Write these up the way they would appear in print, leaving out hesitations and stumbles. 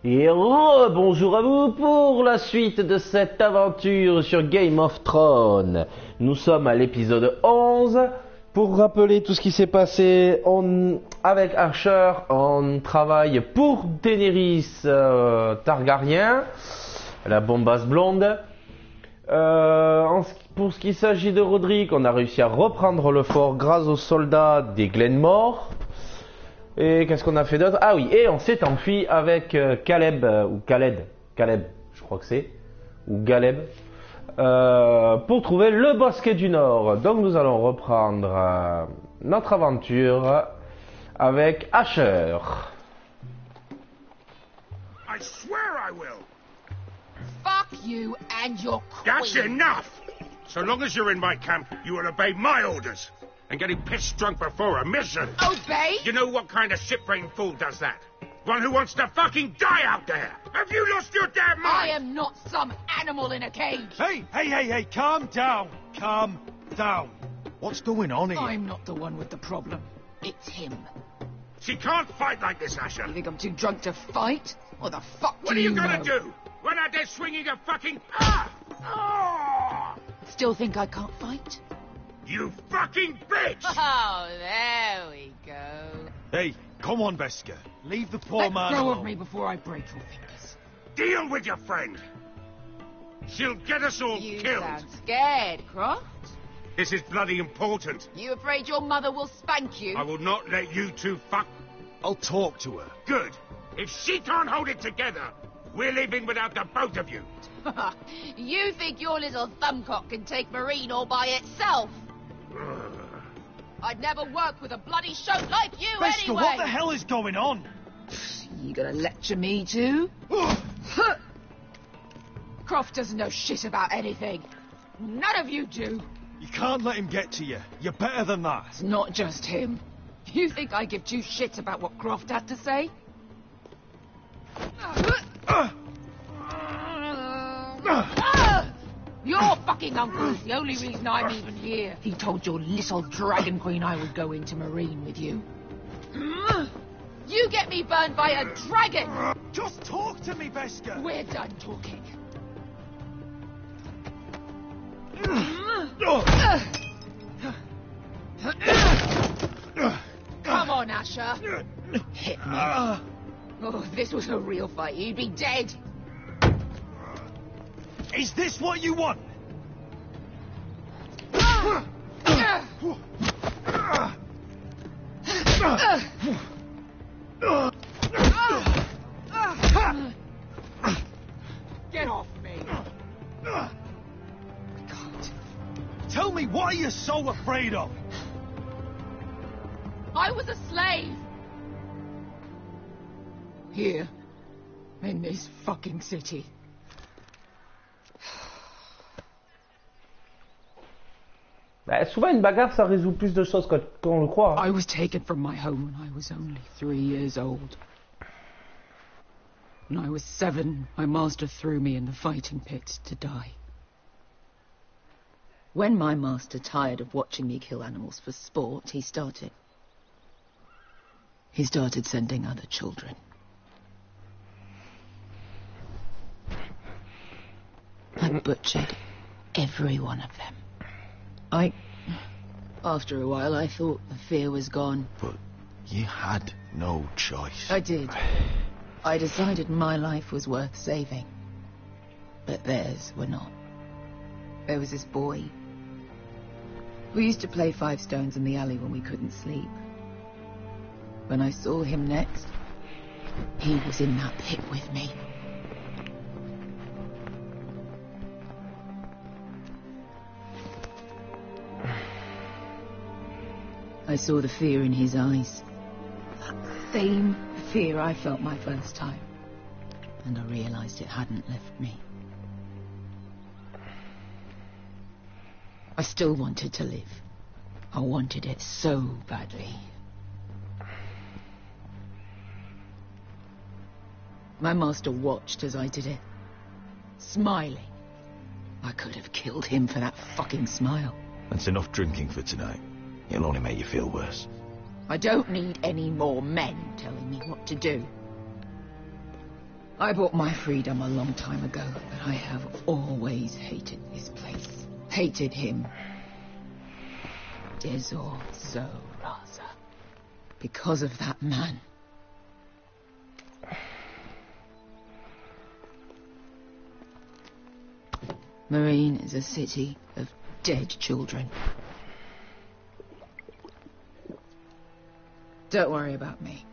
Et bonjour à vous pour la suite de cette aventure sur Game of Thrones. Nous sommes à l'épisode 11. Pour rappeler tout ce qui s'est passé, avec Archer, on travaille pour Daenerys Targaryen, la bombasse blonde. Pour ce qui s'agit de Roderick, on a réussi à reprendre le fort grâce aux soldats des Glenmore. Et qu'est-ce qu'on a fait d'autre? Ah oui, et on s'est enfui avec Caleb, ou Khaled, Caleb, je crois que c'est, ou Galeb, pour trouver le bosquet du Nord. Donc nous allons reprendre notre aventure avec Asher. I swear I will. Fuck you and your queen. That's enough. So long as you're in my camp, you will obey my orders. And getting pissed drunk before a mission. Obey? You know what kind of shit-brained fool does that? One who wants to fucking die out there. Have you lost your damn mind? I am not some animal in a cage. Hey, calm down. Calm down. What's going on here? I'm not the one with the problem. It's him. She can't fight like this, Asher. You think I'm too drunk to fight? What the fuck What do are you know? gonna do? Run out there swinging a fucking... Ah! Oh! Still think I can't fight? You fucking bitch! Oh, there we go. Hey, come on, Veska. Leave the poor Let man go alone. of me before I break your fingers. Deal with your friend. She'll get us all You killed. sound scared, Croft. This is bloody important. You afraid your mother will spank you? I will not let you two fuck... I'll talk to her. Good. If she can't hold it together, we're leaving without the both of you. You think your little thumbcock can take Marine all by itself? I'd never work with a bloody shote like you Veska, anyway! what the hell is going on? You gonna lecture me too? Croft doesn't know shit about anything. None of you do. You can't let him get to you. You're better than that. It's not just him. You think I give two shits about what Croft had to say? Your fucking uncle is the only reason I'm even here. He told your little dragon queen I would go into Marine with you. You get me burned by a dragon! Just talk to me, Veska. We're done talking. Come on, Asher. Hit me. Oh, if this was a real fight, you'd be dead. Is this what you want? Get off me. I can't. Tell me, what are you so afraid of? I was a slave. Here. In this fucking city. Souvent une bagarre ça résout plus de choses qu'on le croit. I was taken from my home when I was only 3 years old. When I was 7, my master threw me in the fighting pit to die. When my master tired of watching me kill animals for sport, he started sending other children. I butchered every one of them. After a while, I thought the fear was gone. But you had no choice. I did. I decided my life was worth saving. But theirs were not. There was this boy. We used to play 5 stones in the alley when we couldn't sleep. When I saw him next, he was in that pit with me. I saw the fear in his eyes. That same fear I felt my first time. And I realized it hadn't left me. I still wanted to live. I wanted it so badly. My master watched as I did it, smiling. I could have killed him for that fucking smile. That's enough drinking for tonight. It'll only make you feel worse. I don't need any more men telling me what to do. I bought my freedom a long time ago, but I have always hated this place. Hated him. Dezor Zo Raza. Because of that man. Marine is a city of dead children. Don't worry about me.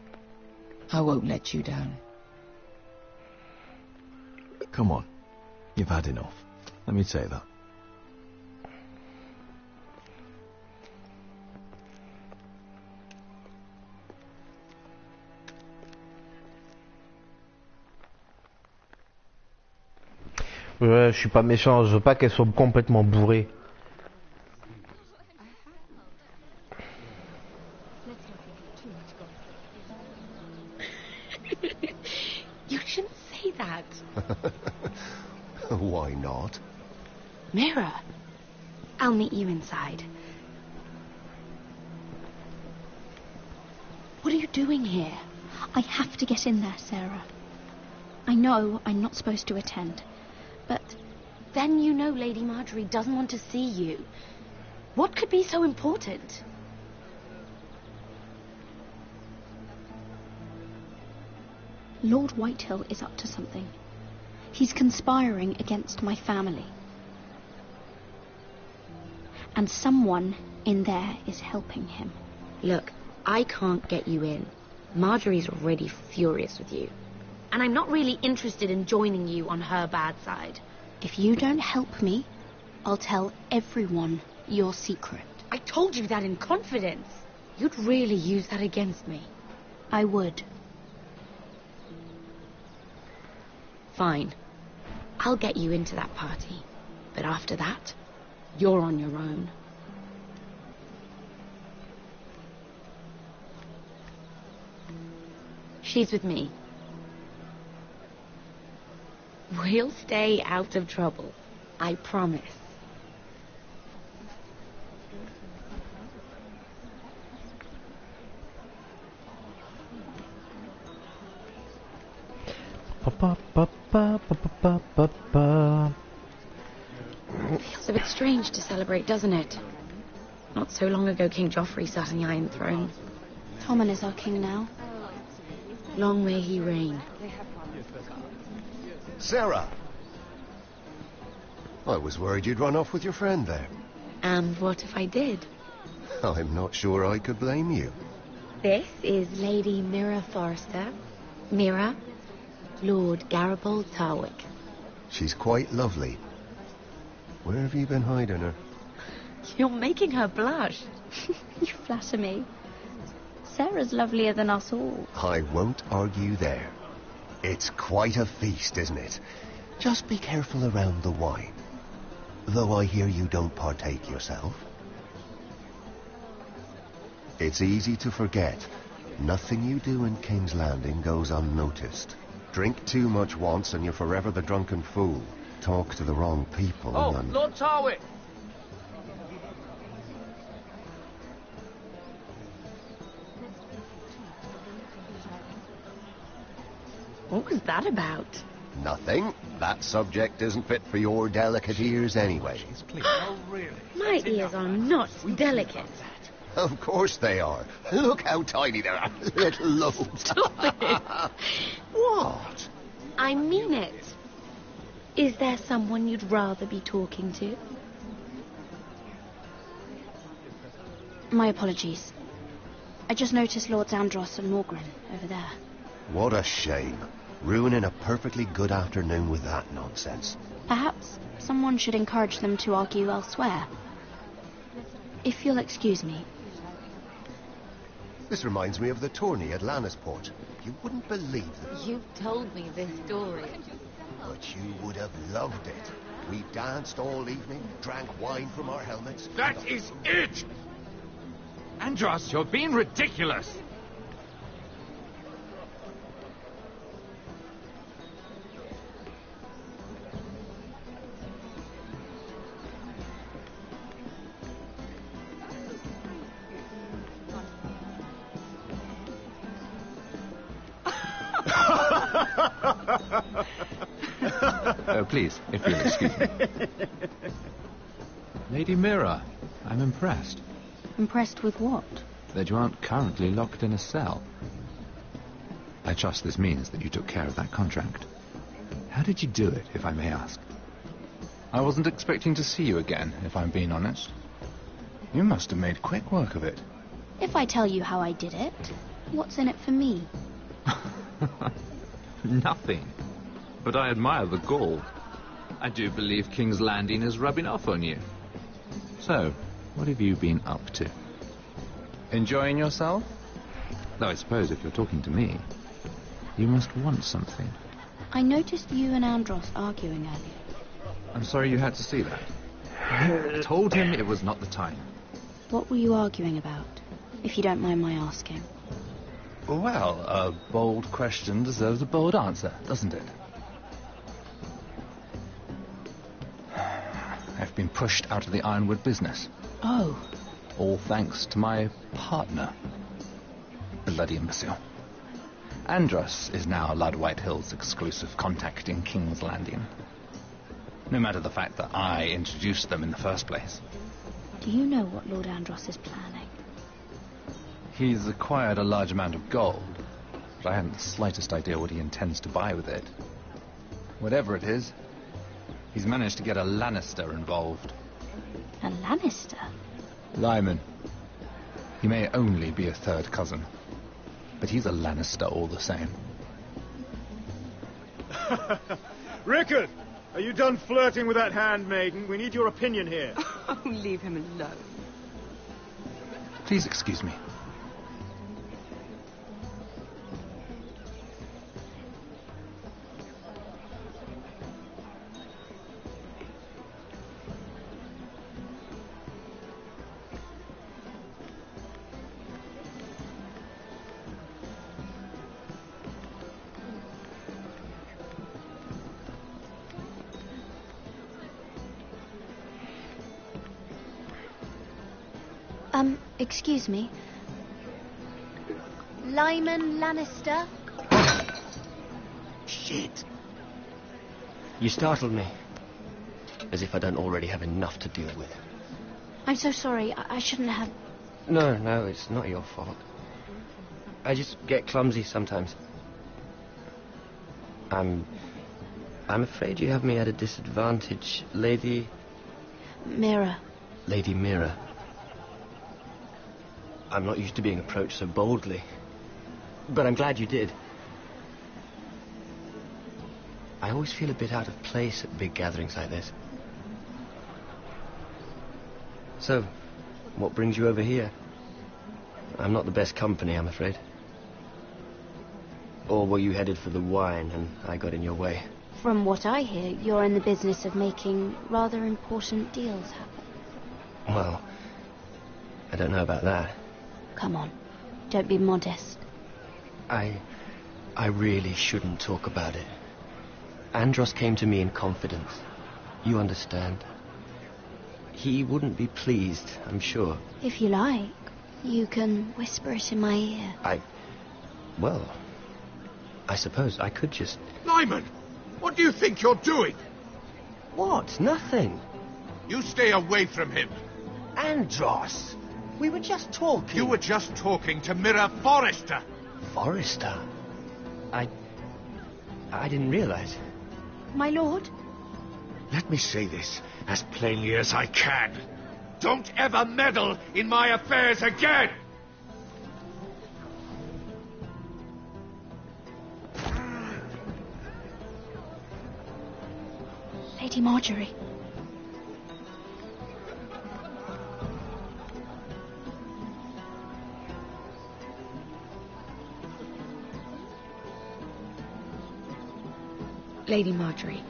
I won't let you down. Come on. You've had enough. Let me say that. Ouais, je suis pas méchant, je veux pas qu'elle soit complètement bourrée. You shouldn't say that. Why not? Mira, I'll meet you inside. What are you doing here? I have to get in there, Sarah. I know I'm not supposed to attend, but Then you know Lady Marjorie doesn't want to see you. What could be so important? Lord Whitehill is up to something. He's conspiring against my family. And someone in there is helping him. Look, I can't get you in. Marjorie's already furious with you. And I'm not really interested in joining you on her bad side. If you don't help me, I'll tell everyone your secret. I told you that in confidence. You'd really use that against me. I would. Fine. I'll get you into that party. But after that, you're on your own. She's with me. We'll stay out of trouble. I promise. Feels a bit strange to celebrate, doesn't it? Not so long ago, King Joffrey sat on the Iron Throne. Tommen is our king now. Long may he reign. Sarah! I was worried you'd run off with your friend there. And what if I did? I'm not sure I could blame you. This is Lady Mira Forrester. Mira, Lord Garibald Tarwick. She's quite lovely. Where have you been hiding her? You're making her blush. You flatter me. Sarah's lovelier than us all. I won't argue there. It's quite a feast, isn't it? Just be careful around the wine. Though I hear you don't partake yourself. It's easy to forget. Nothing you do in King's Landing goes unnoticed. Drink too much once and you're forever the drunken fool. Talk to the wrong people and... Lord Tarwick! What was that about? Nothing. That subject isn't fit for your delicate ears anyway. Oh, really? My ears are not delicate. Of course they are. Look how tiny they are. Little lobes. Stop it. What? I mean it. Is there someone you'd rather be talking to? My apologies. I just noticed Lords Andros and Norgren over there. What a shame. Ruining a perfectly good afternoon with that nonsense. Perhaps someone should encourage them to argue elsewhere. If you'll excuse me. This reminds me of the tourney at Lannisport. You wouldn't believe it. You've told me this story. But you would have loved it. We danced all evening, drank wine from our helmets. That is it! Andros, you're being ridiculous. Oh, please, if you'll excuse me. Lady Mira, I'm impressed. Impressed with what? That you aren't currently locked in a cell. I trust this means that you took care of that contract. How did you do it, if I may ask? I wasn't expecting to see you again, if I'm being honest. You must have made quick work of it. If I tell you how I did it, what's in it for me? Nothing. But I admire the gall. I do believe King's Landing is rubbing off on you. So, what have you been up to? Enjoying yourself? Though I suppose if you're talking to me, you must want something. I noticed you and Andros arguing earlier. I'm sorry you had to see that. I told him it was not the time. What were you arguing about, if you don't mind my asking? Well, a bold question deserves a bold answer, doesn't it? I've been pushed out of the ironwood business. Oh. All thanks to my partner. Bloody imbecile. Andros is now Lord Whitehill's exclusive contact in King's Landing. No matter the fact that I introduced them in the first place. Do you know what Lord Andros is planning? He's acquired a large amount of gold, but I haven't the slightest idea what he intends to buy with it. Whatever it is, he's managed to get a Lannister involved. A Lannister? Lyman. He may only be a third cousin, but he's a Lannister all the same. Rickard, are you done flirting with that handmaiden? We need your opinion here. Oh, leave him alone. Please excuse me. Excuse me. Lyman Lannister? Shit. You startled me. As if I don't already have enough to deal with. I'm so sorry. I shouldn't have... No, it's not your fault. I just get clumsy sometimes. I'm afraid you have me at a disadvantage, Lady... Mira. Lady Mira. I'm not used to being approached so boldly. But I'm glad you did. I always feel a bit out of place at big gatherings like this. So, what brings you over here? I'm not the best company, I'm afraid. Or were you headed for the wine and I got in your way? From what I hear, you're in the business of making rather important deals happen. Well, I don't know about that. Come on, don't be modest. I really shouldn't talk about it. Andros came to me in confidence. You understand? He wouldn't be pleased, I'm sure. If you like, you can whisper it in my ear. Well, I suppose I could just... Lyman! What do you think you're doing? What? Nothing. You stay away from him. Andros! We were just talking. You were just talking to Mira Forrester. Forrester? I didn't realize. My lord? Let me say this as plainly as I can. Don't ever meddle in my affairs again! Lady Marjorie. Lady Marjorie.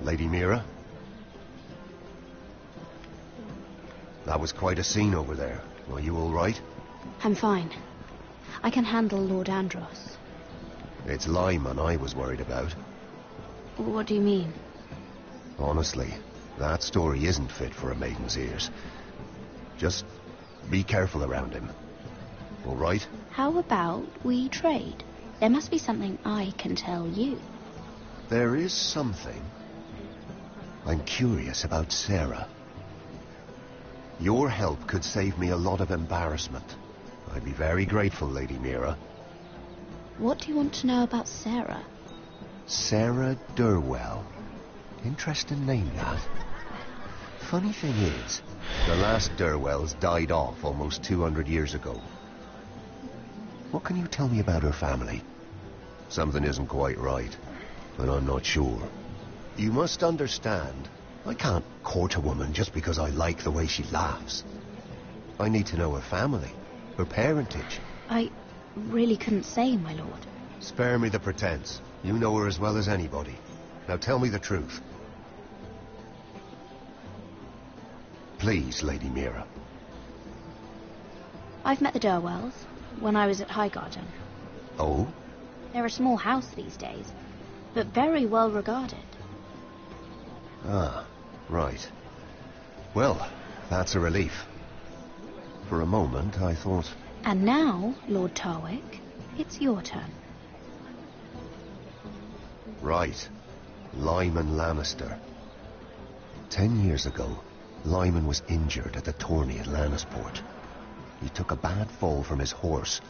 Lady Mira? That was quite a scene over there. Are you all right? I'm fine. I can handle Lord Andros. It's Lyman I was worried about. What do you mean? Honestly, that story isn't fit for a maiden's ears. Just be careful around him. All right? How about we trade? There must be something I can tell you. There is something. I'm curious about Sarah. Your help could save me a lot of embarrassment. I'd be very grateful, Lady Mira. What do you want to know about Sarah? Sarah Durwell. Interesting name, that. Funny thing is, the last Durwells died off almost 200 years ago. What can you tell me about her family? Something isn't quite right, but I'm not sure. You must understand, I can't court a woman just because I like the way she laughs. I need to know her family, her parentage. I really couldn't say, my lord. Spare me the pretense. You know her as well as anybody. Now tell me the truth. Please, Lady Mira. I've met the Durwells when I was at Highgarden. Oh? They're a small house these days, but very well regarded. Ah, right. Well, that's a relief. For a moment, I thought... And now, Lord Tarwick, it's your turn. Right. Lyman Lannister. 10 years ago, Lyman was injured at the tourney at Lannisport. He took a bad fall from his horse.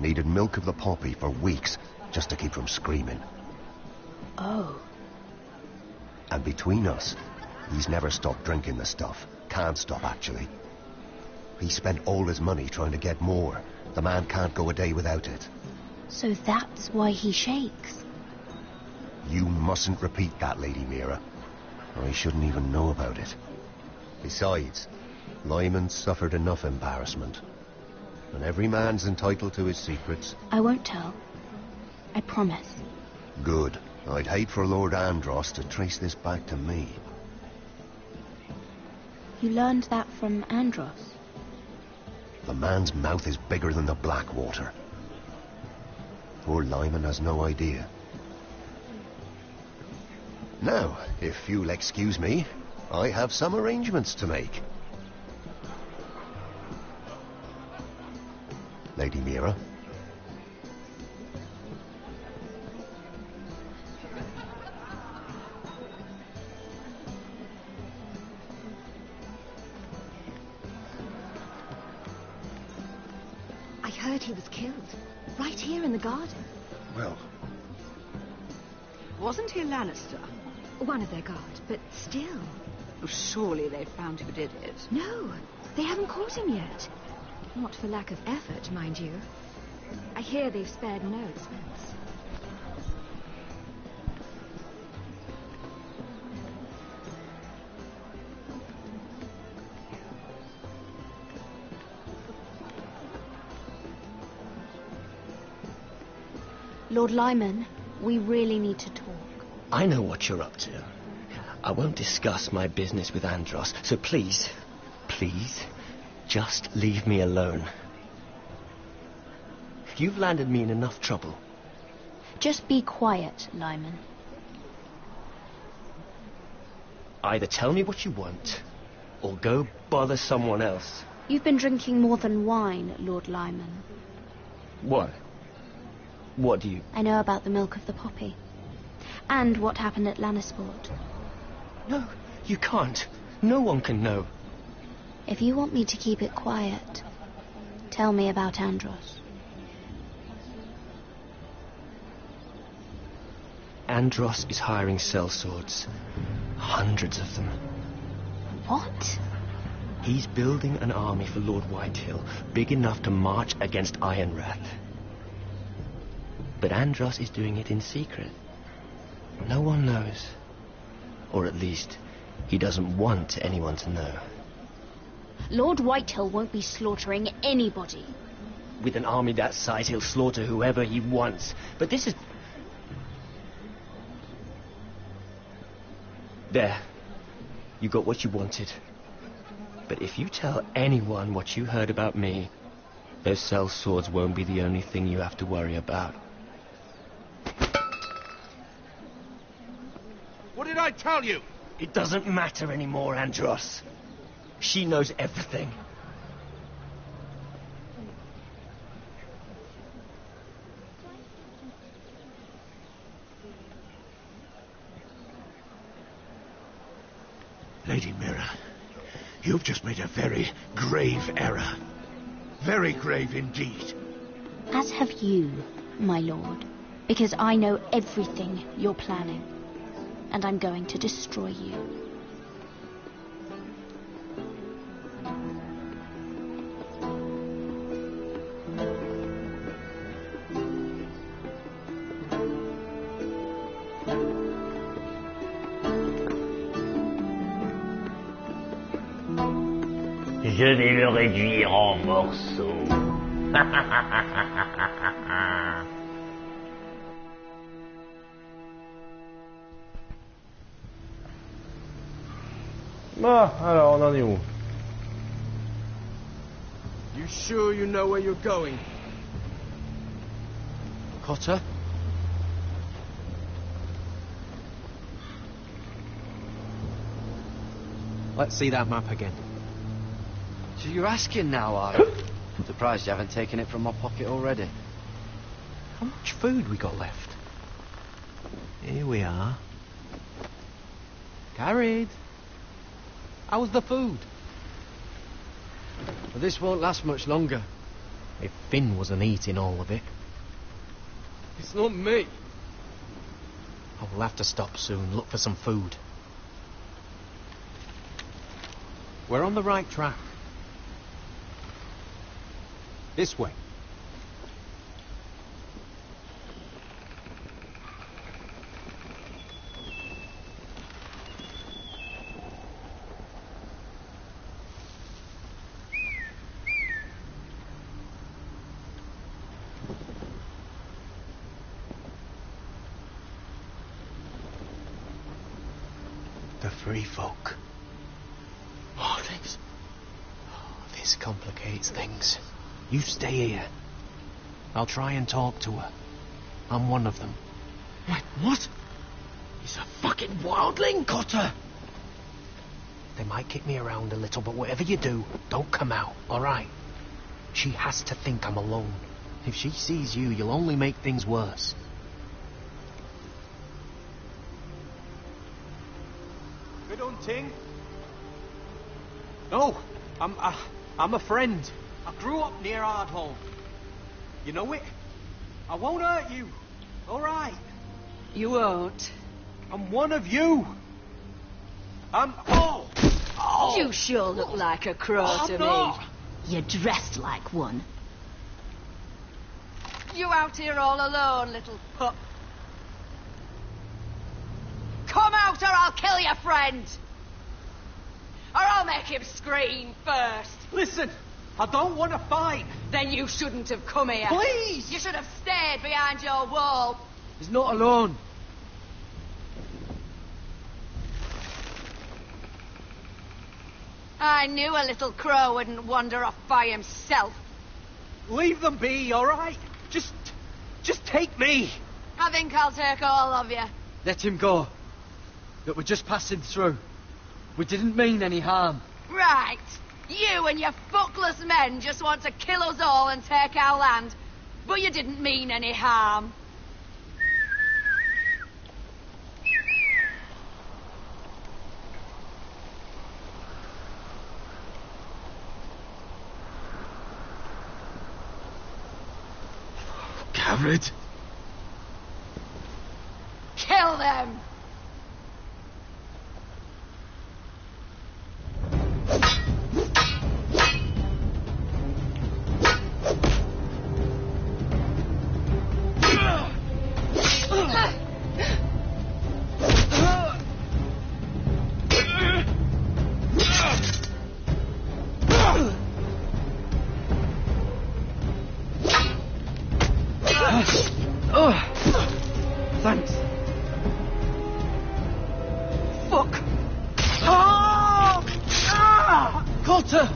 Needed milk of the poppy for weeks just to keep from screaming. Oh. And between us, he's never stopped drinking the stuff. Can't stop, actually. He spent all his money trying to get more. The man can't go a day without it. So that's why he shakes. You mustn't repeat that, Lady Mira. I shouldn't even know about it. Besides, Lyman suffered enough embarrassment. And every man's entitled to his secrets. I won't tell. I promise. Good. I'd hate for Lord Andros to trace this back to me. You learned that from Andros? The man's mouth is bigger than the Blackwater. Poor Lyman has no idea. Now, if you'll excuse me, I have some arrangements to make. Lady Mira. I heard he was killed. Right here in the garden. Well... Wasn't he a Lannister? One of their guard, but still. Oh, surely they found who did it. No, they haven't caught him yet. Not for lack of effort, mind you. I hear they've spared no expense. Lord Lyman, we really need to talk. I know what you're up to. I won't discuss my business with Andros, so please, just leave me alone. You've landed me in enough trouble. Just be quiet, Lyman. Either tell me what you want, or go bother someone else. You've been drinking more than wine, Lord Lyman. What? What do you... I know about the milk of the poppy. And what happened at Lannisport. No, you can't. No one can know. If you want me to keep it quiet, tell me about Andros. Andros is hiring sellswords. Hundreds of them. What? He's building an army for Lord Whitehill, big enough to march against Ironrath. But Andros is doing it in secret. No one knows. Or at least, he doesn't want anyone to know. Lord Whitehill won't be slaughtering anybody. With an army that size, he'll slaughter whoever he wants. But this is... There. You got what you wanted. But if you tell anyone what you heard about me, those sellswords won't be the only thing you have to worry about. I tell you? It doesn't matter anymore, Andros. She knows everything. Lady Mira, you've just made a very grave error. Very grave indeed. As have you, my lord, because I know everything you're planning, and I'm going to destroy you. Je vais le réduire en morceaux. Bon, alors on en est où? You sure you know where you're going? Cotter? Let's see that map again. So you're asking now, are you? Surprised you haven't taken it from my pocket already. How much food we got left? Here we are. Carried. How's the food? Well, this won't last much longer. If Finn wasn't eating all of it. It's not me. I will have to stop soon, look for some food. We're on the right track. This way. The free folk. This complicates things. You stay here. I'll try and talk to her. I'm one of them. Wait, what? He's a fucking wildling, Cotter! They might kick me around a little, but whatever you do, don't come out, alright? She has to think I'm alone. If she sees you, you'll only make things worse. Good hunting? No, I'm a friend. I grew up near Ardhall. You know it? I won't hurt you. All right. You won't. I'm one of you. I'm... Oh! You sure look like a crow to not. me. You're dressed like one. You out here all alone, little pup? Come out or I'll kill your friend! Or I'll make him scream first. Listen, I don't want to fight. Then you shouldn't have come here. Please! You should have stayed behind your wall. He's not alone. I knew a little crow wouldn't wander off by himself. Leave them be, all right? Just take me. I think I'll take all of you. Let him go. That we're just passing through. We didn't mean any harm. Right. You and your fuckless men just want to kill us all and take our land. But you didn't mean any harm. Garrett? Kill them! Thanks. Fuck! Ah! Ah! Cotter!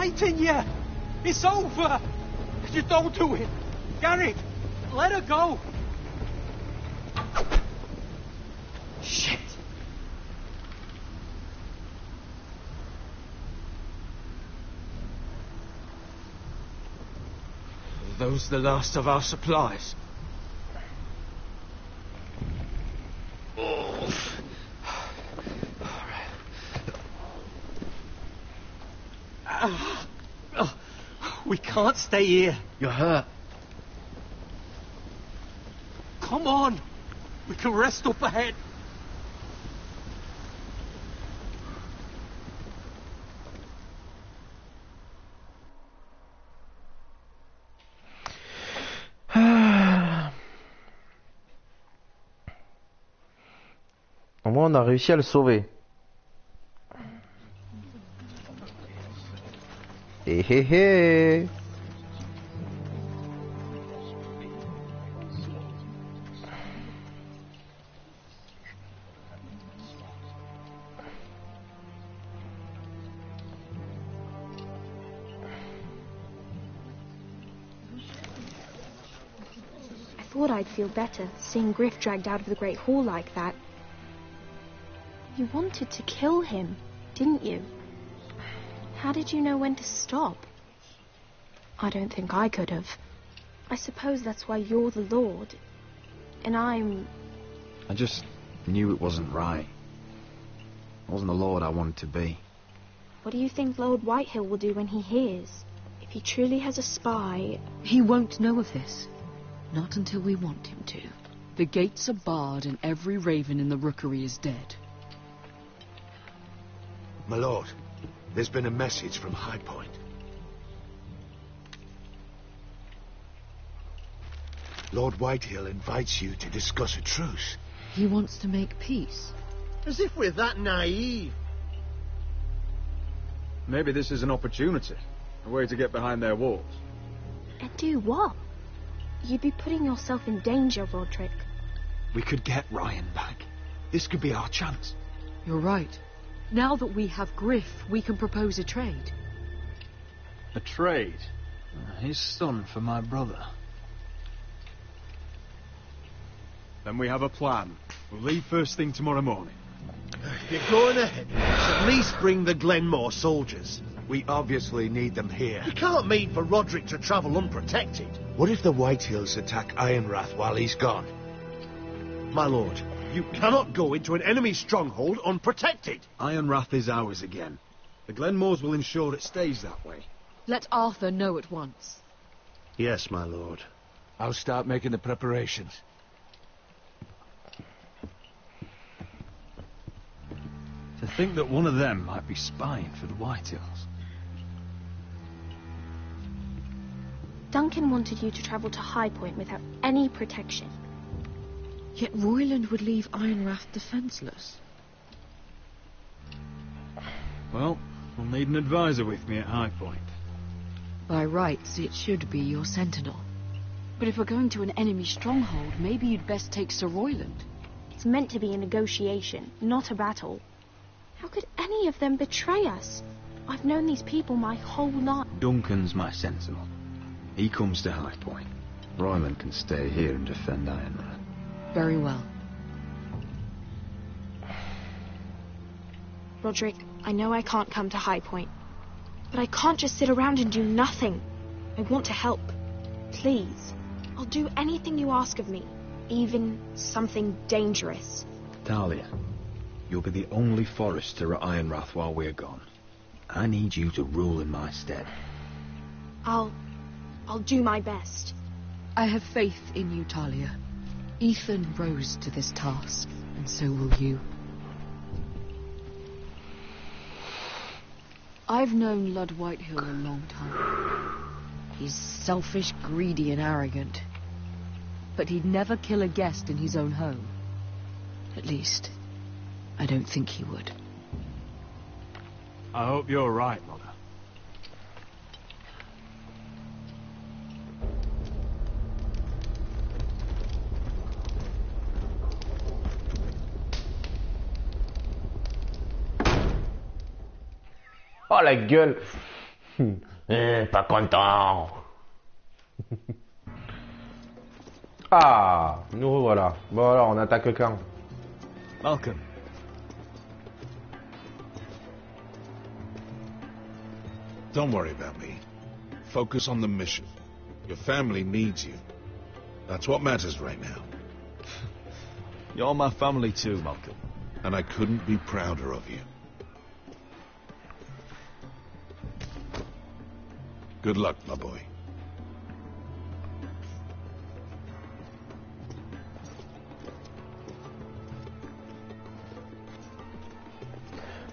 frighten you. It's over. Just don't do it. Garrett, let her go. Shit. Are those the last of our supplies? We can't stay here. You're hurt. Come on. We can rest up ahead. Au moins, on a réussi à le sauver. Hé hé hé. I thought I'd feel better seeing Griff dragged out of the Great Hall like that. You wanted to kill him, didn't you? How did you know when to stop? I don't think I could have. I suppose that's why you're the Lord. And I'm... I just knew it wasn't right. I wasn't the Lord I wanted to be. What do you think Lord Whitehill will do when he hears? If he truly has a spy... He won't know of this. Not until we want him to. The gates are barred and every raven in the rookery is dead. My lord, there's been a message from High Point. Lord Whitehill invites you to discuss a truce. He wants to make peace. As if we're that naive. Maybe this is an opportunity. A way to get behind their walls. And do what? You'd be putting yourself in danger, Roderick. We could get Ryan back. This could be our chance. You're right. Now that we have Griff, we can propose a trade. A trade? His son for my brother. Then we have a plan. We'll leave first thing tomorrow morning. If you're going ahead, at least bring the Glenmore soldiers. We obviously need them here. You can't mean for Roderick to travel unprotected. What if the Whitehills attack Ironrath while he's gone? My lord, you cannot go into an enemy stronghold unprotected. Ironrath is ours again. The Glenmores will ensure it stays that way. Let Arthur know at once. Yes, my lord. I'll start making the preparations. To think that one of them might be spying for the Whitehills. Duncan wanted you to travel to High Point without any protection. Yet Royland would leave Ironrath defenseless. Well, we'll need an advisor with me at High Point. By rights, it should be your sentinel. But if we're going to an enemy stronghold, maybe you'd best take Sir Royland. It's meant to be a negotiation, not a battle. How could any of them betray us? I've known these people my whole life. Duncan's my sentinel. He comes to High Point. Royland can stay here and defend Ironrath. Very well. Roderick, I know I can't come to High Point, but I can't just sit around and do nothing. I want to help. Please. I'll do anything you ask of me, even something dangerous. Talia, you'll be the only forester at Ironrath while we're gone. I need you to rule in my stead. I'll do my best. I have faith in you, Talia. Ethan rose to this task, and so will you. I've known Lord Whitehill a long time. He's selfish, greedy, and arrogant. But he'd never kill a guest in his own home. At least, I don't think he would. I hope you're right, Mother. Oh la gueule. Pas content. Ah, nous revoilà. Bon alors, on attaque quand? Malcolm. Don't worry about me. Focus on the mission. Your family needs you. That's what matters right now. You're my family too, Malcolm. And I couldn't be prouder of you. Good luck, my boy.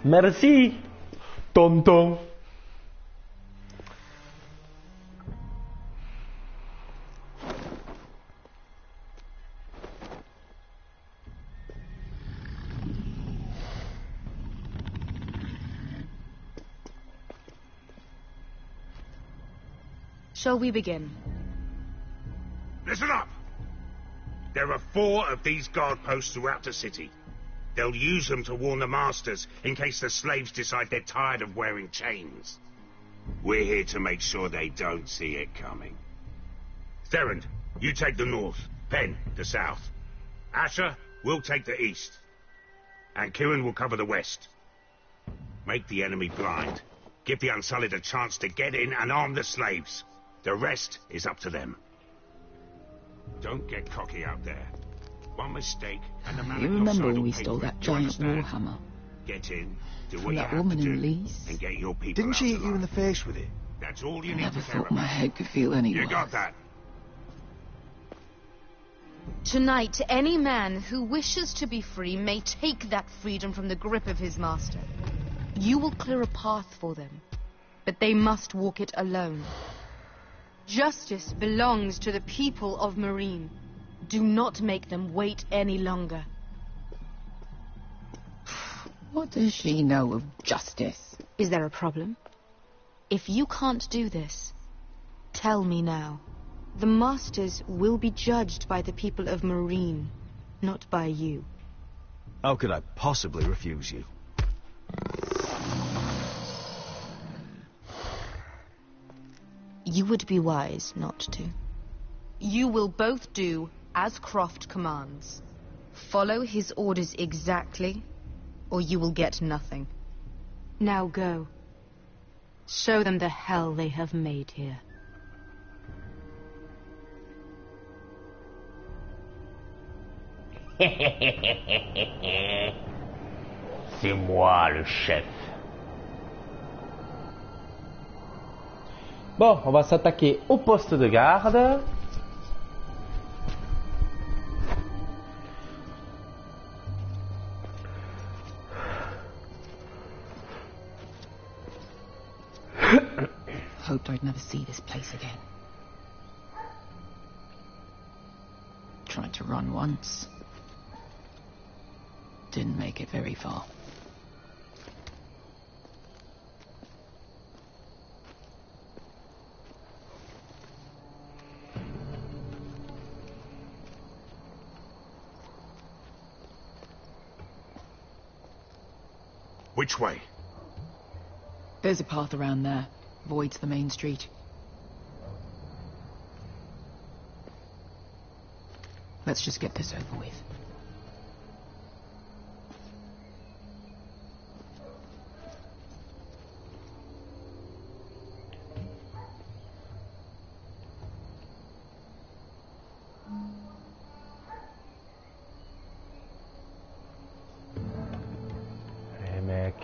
Merci, tonton. Shall we begin? Listen up! There are 4 of these guard posts throughout the city. They'll use them to warn the masters in case the slaves decide they're tired of wearing chains. We're here to make sure they don't see it coming. Therend, you take the north. Penn, the south. Asher, we'll take the east. And Kieran will cover the west. Make the enemy blind. Give the Unsullied a chance to get in and arm the slaves. The rest is up to them. Don't get cocky out there. One mistake and the man You at your remember side when will we pay stole for it. that You giant understand? warhammer Get in, do from what you that have woman to do, in Lee's? and get your people Didn't out she hit alive. you in the face with it? That's all you I need never to care thought my about. head could feel any You worse. got that? Tonight, any man who wishes to be free may take that freedom from the grip of his master. You will clear a path for them, but they must walk it alone. Justice belongs to the people of Marine. Do not make them wait any longer. What does she know of justice? Is there a problem? If you can't do this, tell me now. The Masters will be judged by the people of Marine, not by you. How could I possibly refuse you? You would be wise not to. You will both do as Croft commands. Follow his orders exactly, or you will get nothing. Now go. Show them the hell they have made here. C'est moi le chef. Bon, on va s'attaquer au poste de garde. Hoped I'd never see this place again. Tried to run once. Didn't make it very far. Which way? There's a path around there. Voids the main street. Let's just get this over with. Eh mec.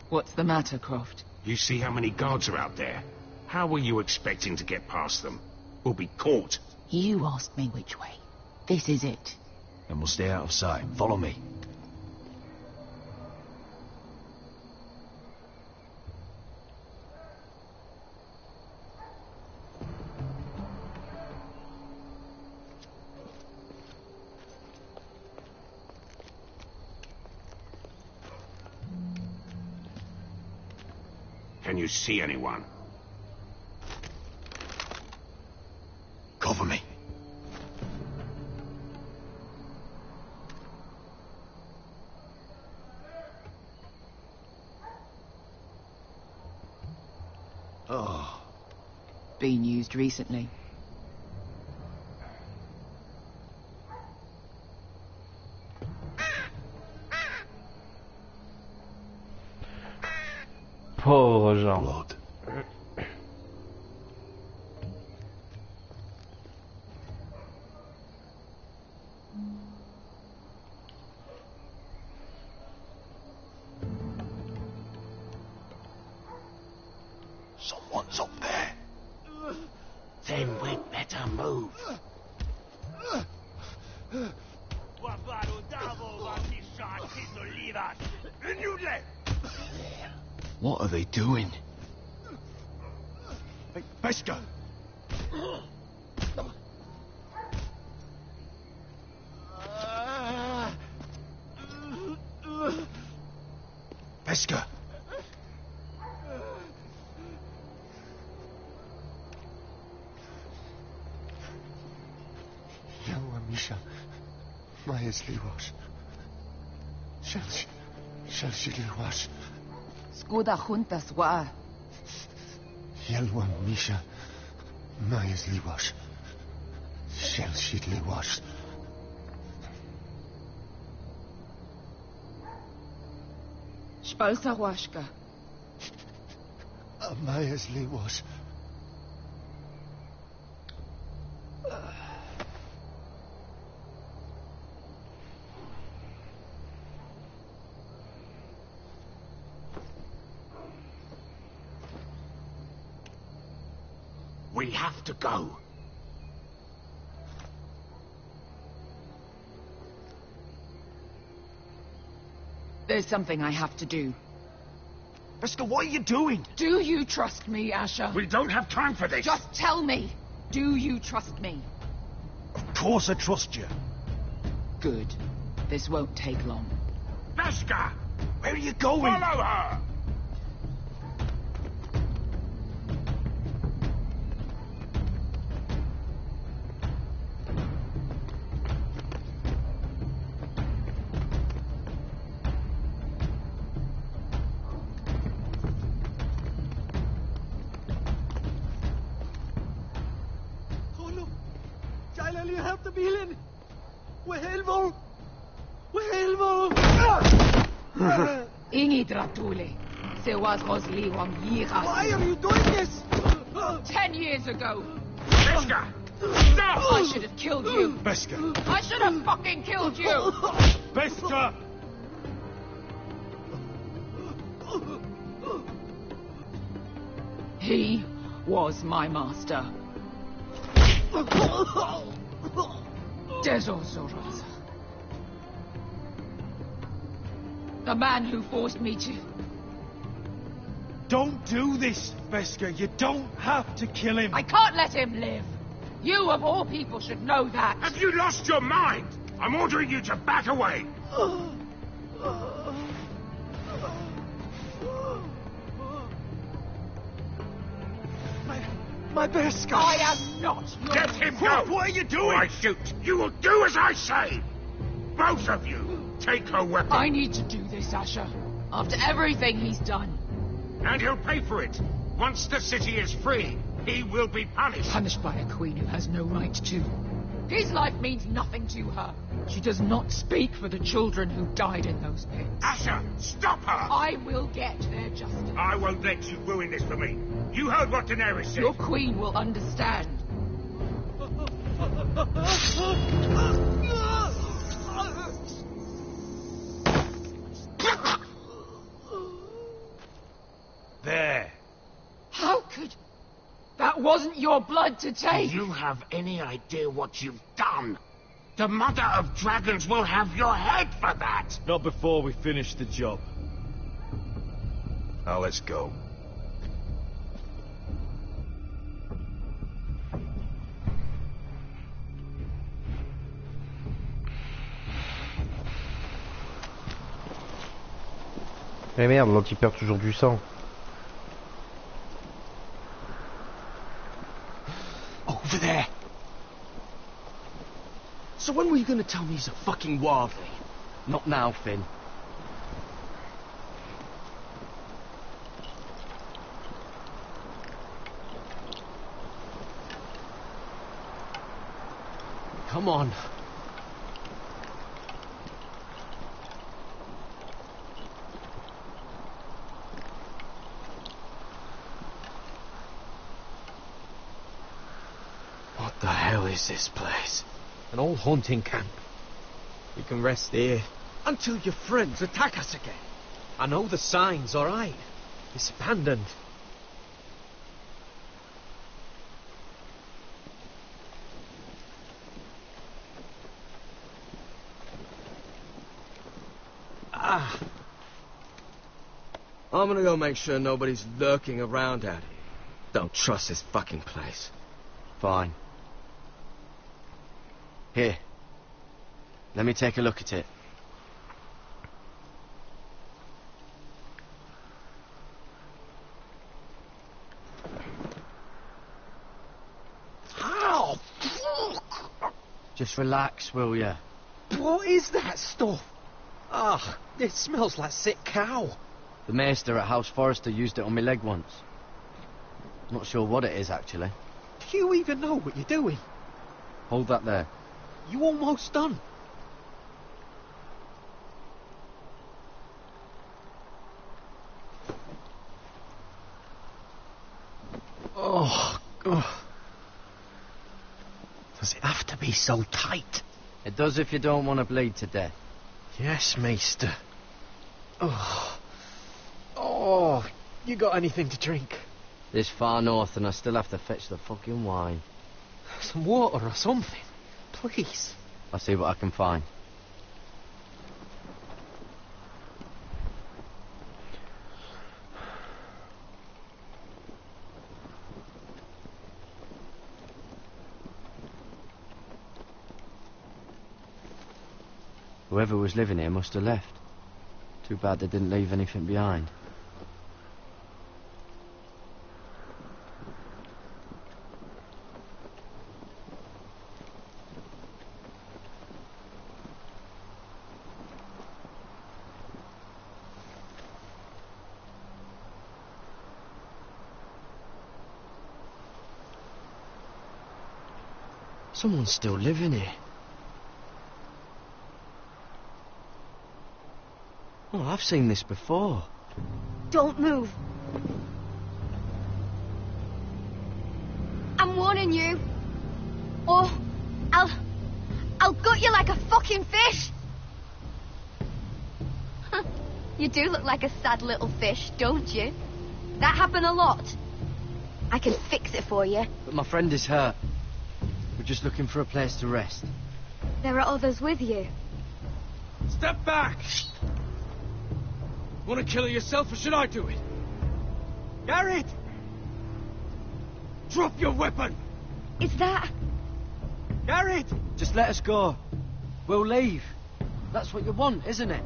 What's the matter, Croft? You see how many guards are out there? How were you expecting to get past them? We'll be caught. You asked me which way. This is it. And we'll stay out of sight. Follow me. Can you see anyone? Cover me. Oh. Been used recently. Pauvre Jean. Blood. Someone's up there. Then we'd better move. What are they doing? Hey, Beskar! Beskar! Yelwa Misha. Majes liwasz. Shelshi liwasz. Skuda juntas wa. Yelwa Misha. Majes liwasz. Shelshi liwasz. Spalsa washka. Majes liwasz. We have to go. There's something I have to do. Beskar, what are you doing? Do you trust me, Asher? We don't have time for this. Just tell me. Do you trust me? Of course I trust you. Good. This won't take long. Beskar! Where are you going? Follow her! You have to be in. We're helvo. We're helvo. Ingi dratule. Se was Rosli wam yiras. Why are you doing this? 10 years ago. Beskar! Stop! I should have killed you. Beskar. I should have fucking killed you. Beskar. He was my master. Dezozoraz. The man who forced me to... Don't do this, Beskar. You don't have to kill him. I can't let him live. You, of all people, should know that. Have you lost your mind? I'm ordering you to back away. My Beskar. I am not your... Let him go! What are you doing? Or I shoot. You will do as I say. Both of you, take her weapon. I need to do this, Asher. After everything he's done. And he'll pay for it. Once the city is free, he will be punished. Punished by a queen who has no right to. His life means nothing to her. She does not speak for the children who died in those pits. Asher, stop her! I will get their justice. I won't let you ruin this for me. You heard what Daenerys said. Your queen will understand. There. How could... That wasn't your blood to take. Do you have any idea what you've done? The Mother of Dragons will have your head for that. Not before we finish the job. Now let's go. Eh merde, l'autre il perd toujours du sang. Over there. So when were you going to tell me he's a fucking wildling? Not now, Finn. Come on. What the hell is this place? An old hunting camp. We can rest here until your friends attack us again. I know the signs, all right? It's abandoned. I'm gonna go make sure nobody's lurking around out here. Don't trust this fucking place. Fine. Here. Let me take a look at it. Ow! Just relax, will ya? What is that stuff? Ah, it smells like sick cow. The maester at House Forrester used it on my leg once. Not sure what it is, actually. Do you even know what you're doing? Hold that there. You almost done. Oh, God. Does it have to be so tight? It does if you don't want to bleed to death. Yes, maester. Oh, you got anything to drink? This far north and I still have to fetch the fucking wine. Some water or something, please. I'll see what I can find. Whoever was living here must have left. Too bad they didn't leave anything behind. Someone's still living here. Oh, I've seen this before. Don't move. I'm warning you. Or I'll gut you like a fucking fish. You do look like a sad little fish, don't you? That happen a lot. I can fix it for you. But my friend is hurt. We're just looking for a place to rest. There are others with you. Step back! Want to kill her yourself, or should I do it? Garrett! Drop your weapon! Is that... Garrett! Just let us go. We'll leave. That's what you want, isn't it?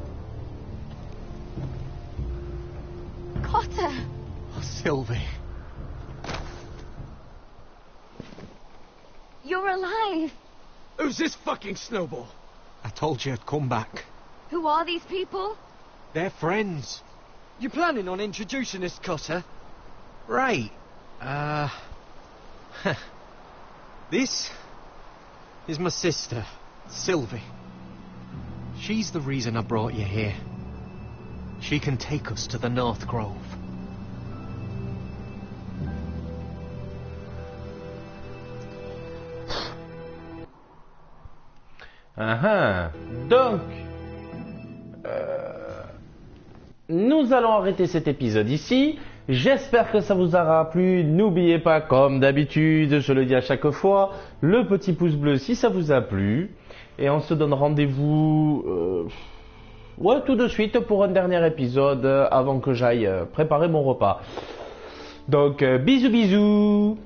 Cotter? Oh, Sylvie. You're alive. Who's this fucking snowball? I told you I'd come back. Who are these people? They're friends. You planning on introducing us, Cotter? Right. This is my sister, Sylvie. She's the reason I brought you here. She can take us to the North Grove. Donc, nous allons arrêter cet épisode ici. J'espère que ça vous aura plu. N'oubliez pas, comme d'habitude, je le dis à chaque fois, le petit pouce bleu si ça vous a plu. Et on se donne rendez-vous tout de suite pour un dernier épisode avant que j'aille préparer mon repas. Donc, bisous bisous.